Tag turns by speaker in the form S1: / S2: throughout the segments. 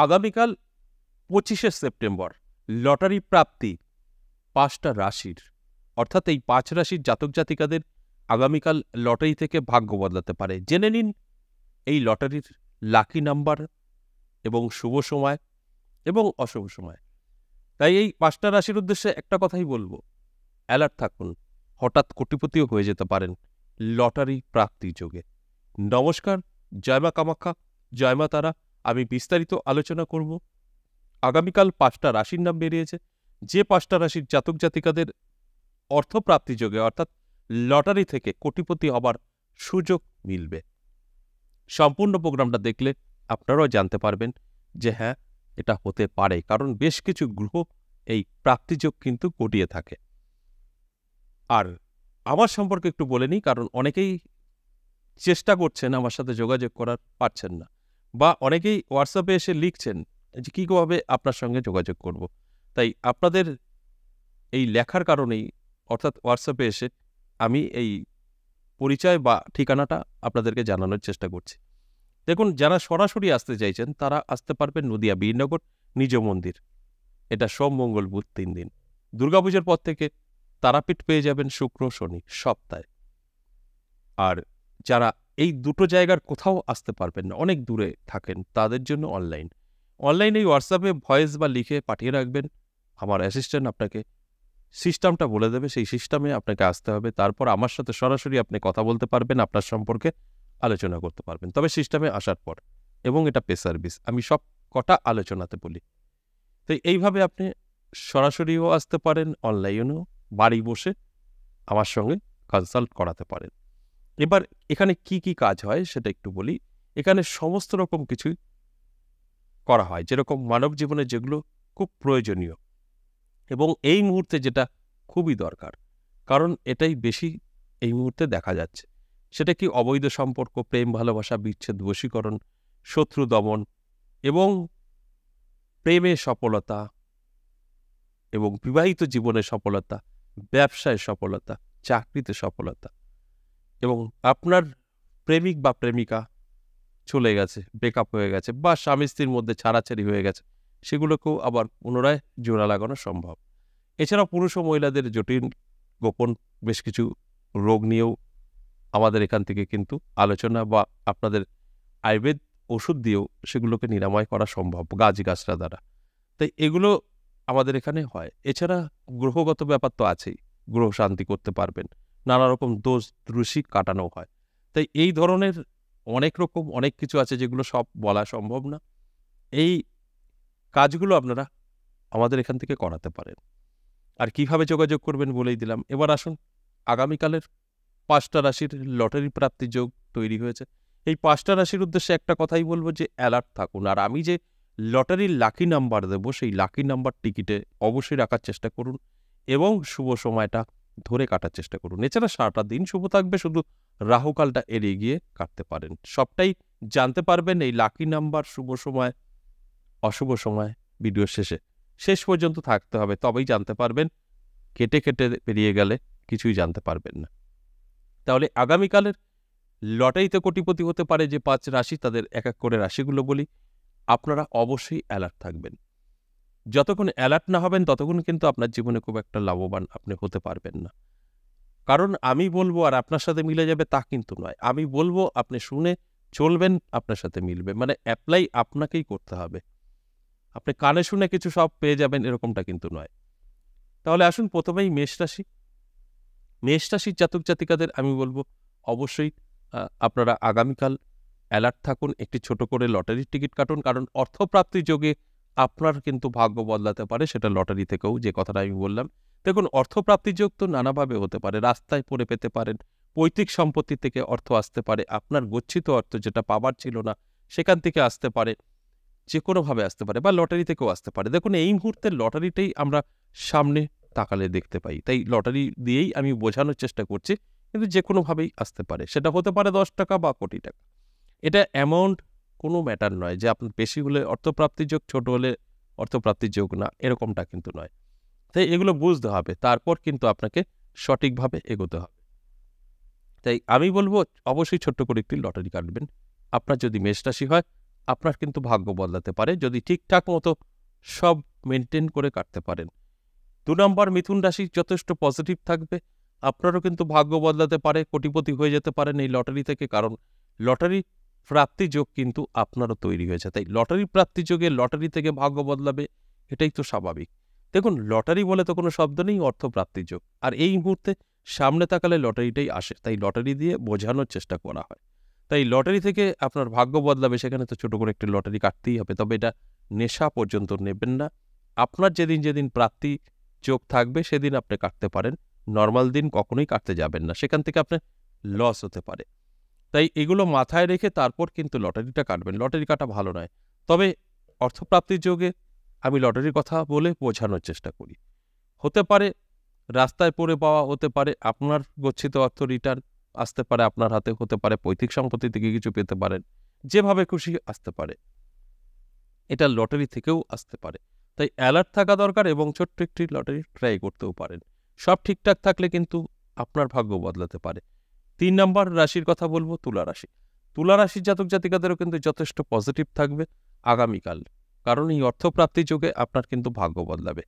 S1: আগামীকাল 25শে September lottery প্রাপ্তি 5টা রাশির, অর্থাৎ এই 5 রাশির জাতক জাতিকাদের আগামীকাল লটারি থেকে ভাগ্য বদলাতে পারে। জেনে নিন এই লটারির লাকি নাম্বার এবং শুভ সময় এবং অশুভ সময়। তাই এই 5টা রাশির উদ্দেশ্যে একটা কথাই বলবো, অ্যালার্ট থাকুন, হঠাৎ কোটিপতিও হয়ে যেতে পারেন লটারি প্রাপ্তি যোগে। নমস্কার, জয় মা কামাখ্যা, জয় মা তারা। আমি বিস্তারিত আলোচনা করব। আগামীকাল 5টা রাশির নাম বেরিয়েছে, যে 5টা রাশির জাতক জাতিকাদের অর্থপ্রাপ্তি যোগে অর্থাৎ লটারি থেকে কোটিপতি হবার সুযোগ মিলবে। সম্পূর্ণ প্রোগ্রামটা দেখলে আপনারাও জানতে পারবেন যে হ্যাঁ, এটা হতে পারে, কারণ বেশ কিছু গ্রহ এই প্রাপ্তিযোগ কিন্তু ঘটিয়ে থাকে। আর আমার সম্পর্কে একটু বলে নিই, কারণ অনেকেই চেষ্টা করছেন আমার সাথে যোগাযোগ করার, পারছেন না, বা অনেকেই হোয়াটসঅ্যাপে এসে লিখছেন যে কীভাবে আপনার সঙ্গে যোগাযোগ করব। তাই আপনাদের এই লেখার কারণেই, অর্থাৎ হোয়াটসঅ্যাপে এসে আমি এই পরিচয় বা ঠিকানাটা আপনাদেরকে জানানোর চেষ্টা করছি। দেখুন, যারা সরাসরি আসতে চাইছেন তারা আসতে পারবেন নদিয়া বীরনগর নিজ মন্দির। এটা সোম মঙ্গল বুধ 3 দিন। দুর্গাপূজার পর থেকে তারাপীঠ পেয়ে যাবেন শুক্র শনি সপ্তাহে। আর যারা এই দুটো জায়গার কোথাও আসতে পারবেন না, অনেক দূরে থাকেন, তাদের জন্য অনলাইনে হোয়াটসঅ্যাপে ভয়েস বা লিখে পাঠিয়ে রাখবেন। আমার অ্যাসিস্ট্যান্ট আপনাকে সিস্টেমটা বলে দেবে, সেই সিস্টেমে আপনাকে আসতে হবে। তারপর আমার সাথে সরাসরি আপনি কথা বলতে পারবেন, আপনার সম্পর্কে আলোচনা করতে পারবেন, তবে সিস্টেমে আসার পর। এবং এটা পে সার্ভিস, আমি সব কটা আলোচনাতে বলি। তো এইভাবে আপনি সরাসরিও আসতে পারেন, অনলাইনেও বাড়ি বসে আমার সঙ্গে কনসাল্ট করাতে পারেন। এবার এখানে কি কি কাজ হয় সেটা একটু বলি। এখানে সমস্ত রকম কিছুই করা হয়, যেরকম মানব জীবনে যেগুলো খুব প্রয়োজনীয় এবং এই মুহূর্তে যেটা খুবই দরকার, কারণ এটাই বেশি এই মুহূর্তে দেখা যাচ্ছে। সেটা কি অবৈধ সম্পর্ক, প্রেম ভালোবাসা, বিচ্ছেদ, বশীকরণ, শত্রু দমন এবং প্রেমে সফলতা এবং বিবাহিত জীবনে সফলতা, ব্যবসায় সফলতা, চাকরিতে সফলতা, এবং আপনার প্রেমিক বা প্রেমিকা চলে গেছে, ব্রেকআপ হয়ে গেছে, বা স্বামী স্ত্রীর মধ্যে ছাড়াছাড়ি হয়ে গেছে, সেগুলোকেও আবার পুনরায় জোড়া লাগানো সম্ভব। এছাড়াও পুরুষ ও মহিলাদের জটিল গোপন বেশ কিছু রোগ নিয়েও আমাদের এখান থেকে কিন্তু আলোচনা বা আপনাদের আয়ুর্বেদ ওষুধ দিয়েও সেগুলোকে নিরাময় করা সম্ভব গাছরা দ্বারা। তাই এগুলো আমাদের এখানে হয়। এছাড়া গ্রহগত ব্যাপার তো আছেই, গ্রহ শান্তি করতে পারবেন, নানা রকম দোষ ত্রুষি কাটানো হয়। তাই এই ধরনের অনেক কিছু আছে যেগুলো সব বলা সম্ভব না। এই কাজগুলো আপনারা আমাদের এখান থেকে করাতে পারেন। আর কিভাবে যোগাযোগ করবেন বলেই দিলাম। এবার আসুন, আগামীকালের 5টা রাশির লটারি প্রাপ্তি যোগ তৈরি হয়েছে। এই 5টা রাশির উদ্দেশ্যে একটা কথাই বলবো যে অ্যালার্ট থাকুন। আর আমি যে লটারির লাকি নাম্বার দেবো, সেই লাকি নাম্বার টিকিটে অবশ্যই রাখার চেষ্টা করুন এবং শুভ সময়টা ধরে কাটার চেষ্টা করুন। এছাড়া সারাটা দিন শুভ থাকবে, শুধু রাহুকালটা এড়িয়ে গিয়ে কাটতে পারেন। সবটাই জানতে পারবেন এই লাকি নাম্বার, শুভ সময়, অশুভ সময় ভিডিও শেষ পর্যন্ত থাকতে হবে, তবেই জানতে পারবেন। কেটে পেরিয়ে গেলে কিছুই জানতে পারবেন না। তাহলে আগামীকালের লটারিতে কোটিপতি হতে পারে যে 5 রাশি, তাদের এক এক করে রাশিগুলো বলি। আপনারা অবশ্যই অ্যালার্ট থাকবেন। যতক্ষণ অ্যালার্ট না হবেন ততক্ষণ কিন্তু আপনার জীবনে খুব একটা লাভবান আপনি হতে পারবেন না। কারণ আমি বলবো আর আপনার সাথে মিলে যাবে তা কিন্তু নয়। আমি বলবো, আপনি শুনে চলবেন, আপনার সাথে মিলবে, মানে অ্যাপ্লাই আপনাকেই করতে হবে। আপনি কানে শুনে কিছু সব পেয়ে যাবেন এরকমটা কিন্তু নয়। তাহলে আসুন, প্রথমেই মেষ রাশির জাতক জাতিকাদের আমি বলবো অবশ্যই আপনারা আগামীকাল অ্যালার্ট থাকুন, একটি ছোট করে লটারির টিকিট কাটুন, কারণ অর্থপ্রাপ্তি যোগে আপনার কিন্তু ভাগ্য বদলাতে পারে, সেটা লটারি থেকেও, যে কথাটা আমি বললাম। দেখুন, অর্থপ্রাপ্তি যোগ তো নানাভাবে হতে পারে। রাস্তায় পড়ে পেতে পারেন, পৈতৃক সম্পত্তি থেকে অর্থ আসতে পারে, আপনার গচ্ছিত অর্থ যেটা পাবার ছিল না সেখান থেকে আসতে পারে, যে কোনোভাবে আসতে পারে, বা লটারি থেকেও আসতে পারে। দেখুন, এই মুহূর্তে লটারিটাই আমরা সামনে তাকালে দেখতে পাই, তাই লটারি দিয়েই আমি বোঝানোর চেষ্টা করছি, কিন্তু যে কোনোভাবেই আসতে পারে। সেটা হতে পারে 10 টাকা বা কোটি টাকা। এটা অ্যামাউন্ট কোনো ম্যাটার নয় যে আপনার বেশি হলে অর্থপ্রাপ্তির যোগ, ছোট হলে অর্থপ্রাপ্তির যোগ না, এরকমটা কিন্তু নয়। তাই এগুলো বুঝতে হবে, তারপর কিন্তু আপনাকে সঠিকভাবে এগোতে হবে। তাই আমি বলবো অবশ্যই ছোট্ট করে একটি লটারি কাটবেন। আপনার যদি মেষ রাশি হয় আপনার কিন্তু ভাগ্য বদলাতে পারে যদি ঠিকঠাক মতো সব মেনটেন করে কাটতে পারেন। 2 নম্বর মিথুন রাশি যথেষ্ট পজিটিভ থাকবে, আপনারও কিন্তু ভাগ্য বদলাতে পারে, কোটিপতি হয়ে যেতে পারেন এই লটারি থেকে, কারণ লটারি প্রাপ্তি যোগ কিন্তু আপনারও তৈরি হয়েছে। তাই লটারি প্রাপ্তি যোগে লটারি থেকে ভাগ্য বদলাবে, এটাই তো স্বাভাবিক। দেখুন, লটারি বলে তো কোনো শব্দ নেই, অর্থপ্রাপ্তি যোগ, আর এই মুহূর্তে সামনে তাকালে লটারিটাই আসে, তাই লটারি দিয়ে বোঝানোর চেষ্টা করা হয়। তাই লটারি থেকে আপনার ভাগ্য বদলাবে, সেখানে তো ছোট করে একটি লটারি কাটতেই হবে, তবে এটা নেশা পর্যন্ত নেবেন না। আপনার যেদিন যেদিন প্রাপ্তি যোগ থাকবে সেদিন আপনি কাটতে পারেন, নর্মাল দিন কখনোই কাটতে যাবেন না, সেখান থেকে আপনার লস হতে পারে। তাই এগুলো মাথায় রেখে তারপর কিন্তু লটারিটা কাটবেন। লটারি কাটা ভালো নয়, তবে অর্থপ্রাপ্তির যোগে আমি লটারির কথা বলে বোঝানোর চেষ্টা করি। হতে পারে রাস্তায় পড়ে পাওয়া, হতে পারে আপনার গচ্ছিত অর্থ রিটার্ন আসতে পারে আপনার হাতে, হতে পারে পৈতৃক সম্পত্তি থেকে কিছু পেতে পারেন, যেভাবে খুশি আসতে পারে, এটা লটারি থেকেও আসতে পারে। তাই অ্যালার্ট থাকা দরকার এবং ছোট্ট একটি লটারি ট্রাই করতেও পারেন। সব ঠিকঠাক থাকলে কিন্তু আপনার ভাগ্য বদলাতে পারে। 3 নম্বর রাশির কথা বলবো, তুলা রাশি। তুলা রাশির জাতক জাতিকাদেরও কিন্তু যথেষ্ট পজিটিভ থাকবে আগামীকাল, কারণ এই অর্থপ্রাপ্তি যোগে আপনার কিন্তু ভাগ্য বদলাবে,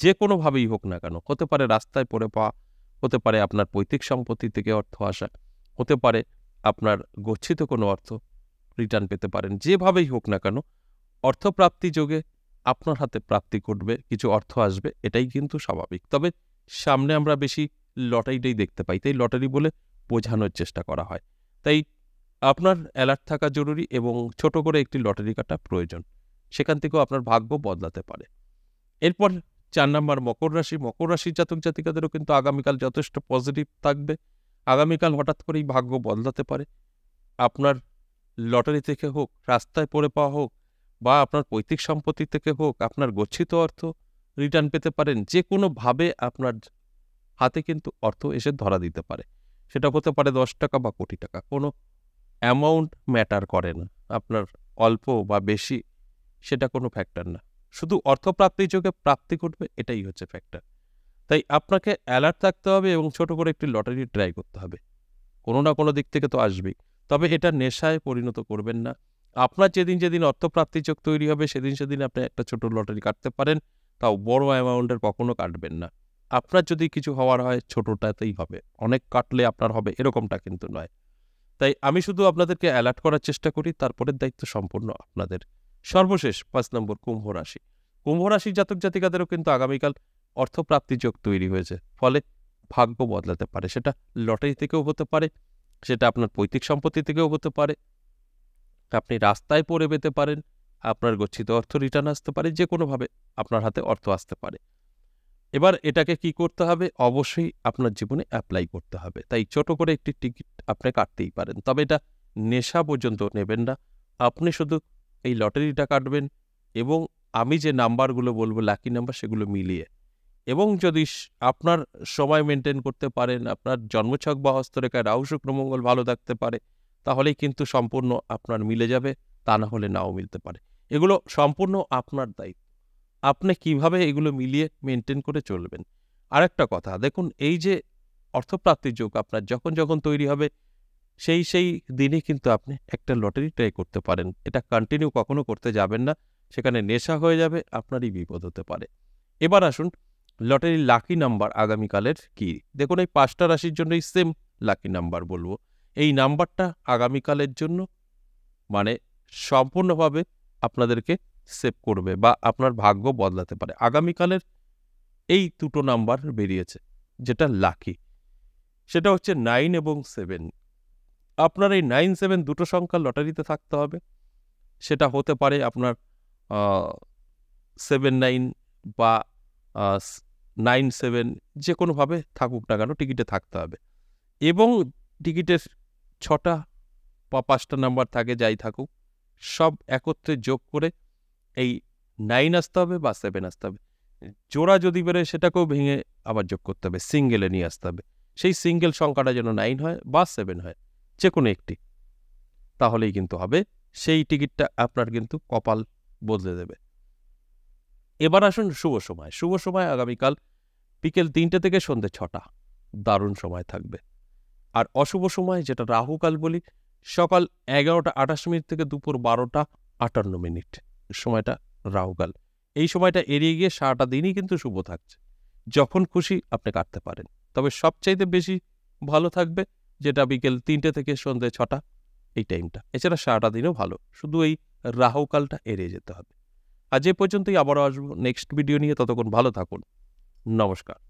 S1: যে কোনোভাবেই হোক না কেন। হতে পারে রাস্তায় পড়ে পাওয়া, হতে পারে আপনার পৈতৃক সম্পত্তি থেকে অর্থ আসা, হতে পারে আপনার গচ্ছিত কোনো অর্থ রিটার্ন পেতে পারেন, যেভাবেই হোক না কেন অর্থপ্রাপ্তি যোগে আপনার হাতে প্রাপ্তি ঘটবে, কিছু অর্থ আসবে, এটাই কিন্তু স্বাভাবিক। তবে সামনে আমরা বেশি লটারিটাই দেখতে পাই, তাই লটারি বলে বোঝানোর চেষ্টা করা হয়। তাই আপনার অ্যালার্ট থাকা জরুরি এবং ছোট করে একটি লটারি কাটা প্রয়োজন, সেখান থেকেও আপনার ভাগ্য বদলাতে পারে। এরপর 4 নম্বর মকর রাশি। মকর রাশির জাতক জাতিকাদেরও কিন্তু আগামীকাল যথেষ্ট পজিটিভ থাকবে। আগামীকাল হঠাৎ করেই ভাগ্য বদলাতে পারে, আপনার লটারি থেকে হোক, রাস্তায় পড়ে পাওয়া হোক, বা আপনার পৈতৃক সম্পত্তি থেকে হোক, আপনার গচ্ছিত অর্থ রিটার্ন পেতে পারেন, যে কোনোভাবে আপনার হাতে কিন্তু অর্থ এসে ধরা দিতে পারে। সেটা হতে পারে 10 টাকা বা কোটি টাকা, কোনো অ্যামাউন্ট ম্যাটার করে না, আপনার অল্প বা বেশি সেটা কোনো ফ্যাক্টর না, শুধু অর্থপ্রাপ্তির যোগে প্রাপ্তি ঘটবে, এটাই হচ্ছে ফ্যাক্টর। তাই আপনাকে অ্যালার্ট থাকতে হবে এবং ছোট করে একটি লটারি ট্রাই করতে হবে, কোনো না কোনো দিক থেকে তো আসবেই। তবে এটা নেশায় পরিণত করবেন না। আপনার যেদিন যেদিন অর্থপ্রাপ্তি যোগ তৈরি হবে সেদিন সেদিন আপনি একটা ছোট লটারি কাটতে পারেন, তাও বড় অ্যামাউন্টের কখনো কাটবেন না। আপনার যদি কিছু হওয়ার হয় ছোটটাতেই হবে, অনেক কাটলে আপনার হবে এরকমটা কিন্তু নয়। তাই আমি শুধু আপনাদেরকে অ্যালার্ট করার চেষ্টা করি, তারপরের দায়িত্ব সম্পূর্ণ আপনাদের। সর্বশেষ 5 নম্বর কুম্ভ রাশি। কুম্ভ রাশির জাতক জাতিকাদেরও কিন্তু আগামীকাল অর্থপ্রাপ্তি যোগ তৈরি হয়েছে, ফলে ভাগ্য বদলাতে পারে। সেটা লটারি থেকেও হতে পারে, সেটা আপনার পৈতৃক সম্পত্তি থেকেও হতে পারে, আপনি রাস্তায় পড়ে পেতে পারেন, আপনার গচ্ছিত অর্থ রিটার্ন আসতে পারে, যে কোনোভাবে আপনার হাতে অর্থ আসতে পারে। এবার এটাকে কি করতে হবে? অবশ্যই আপনার জীবনে অ্যাপ্লাই করতে হবে। তাই ছোট করে একটি টিকিট আপনি কাটতেই পারেন, তবে এটা নেশা পর্যন্ত নেবেন না। আপনি শুধু এই লটারিটা কাটবেন এবং আমি যে নাম্বারগুলো বলবো লাকি নাম্বার, সেগুলো মিলিয়ে, এবং যদি আপনার সময় মেনটেন করতে পারেন, আপনার জন্মছক বা হস্তরেখায় রাহু শুক্র মঙ্গল ভালো থাকতে পারে, তাহলেই কিন্তু সম্পূর্ণ আপনার মিলে যাবে, তা না হলে নাও মিলতে পারে। এগুলো সম্পূর্ণ আপনার দায়িত্ব, আপনি কিভাবে এগুলো মিলিয়ে মেনটেন করে চলবেন। আরেকটা কথা দেখুন, এই যে অর্থপ্রাপ্তির যোগ আপনার যখন যখন তৈরি হবে সেই দিনই কিন্তু আপনি একটা লটারি ট্রাই করতে পারেন। এটা কন্টিনিউ কখনো করতে যাবেন না, সেখানে নেশা হয়ে যাবে, আপনারই বিপদ হতে পারে। এবার আসুন লটারির লাকি নাম্বার আগামীকালের কি। দেখুন, এই 5টা রাশির জন্যই সেম লাকি নাম্বার বলবো। এই নাম্বারটা আগামীকালের জন্য মানে সম্পূর্ণভাবে আপনাদেরকে সেভ করবে বা আপনার ভাগ্য বদলাতে পারে। আগামীকালের এই 2টো নাম্বার বেরিয়েছে যেটা লাকি, সেটা হচ্ছে 9 এবং 7। আপনার এই 9, 7 দুটো সংখ্যা লটারিতে থাকতে হবে। সেটা হতে পারে আপনার 7-9 বা 9-7, যে কোনোভাবে থাকুক না কেন টিকিটে থাকতে হবে। এবং টিকিটের 6টা বা 5টা নাম্বার থাকে, যাই থাকুক, সব একত্রে যোগ করে এই 9 আসতে হবে বা 7 আসতে হবে। জোড়া যদি বেরোয় সেটাকেও ভেঙে আবার যোগ করতে হবে, সিঙ্গেলে নিয়ে আসতে হবে। সেই সিঙ্গেল সংখ্যাটা যেন 9 হয় বা 7 হয়, যে কোনো একটি, তাহলেই কিন্তু হবে। সেই টিকিটটা আপনার কিন্তু কপাল বদলে দেবে। এবার আসুন শুভ সময়। শুভ সময় আগামীকাল বিকেল 3টে থেকে সন্ধ্যে 6টা, দারুণ সময় থাকবে। আর অশুভ সময়, যেটা রাহুকাল বলি, সকাল 11টা 28 মিনিট থেকে দুপুর 12টা 58 সময়টা রাহুকাল। এই সময়টা এড়িয়ে গিয়ে সারাটা দিনই কিন্তু শুভ থাকছে। যখন খুশি আপনি কাটতে পারেন। তবে সবচাইতে বেশি ভালো থাকবে যেটা বিকেল 3টে থেকে সন্ধ্যে 6টা এই টাইমটা। এছাড়া সারাটা দিনও ভালো। শুধু এই রাহুকালটা এড়িয়ে যেতে হবে। আজ এ পর্যন্তই, আবারও আসবো নেক্সট ভিডিও নিয়ে। ততক্ষণ ভালো থাকুন। নমস্কার।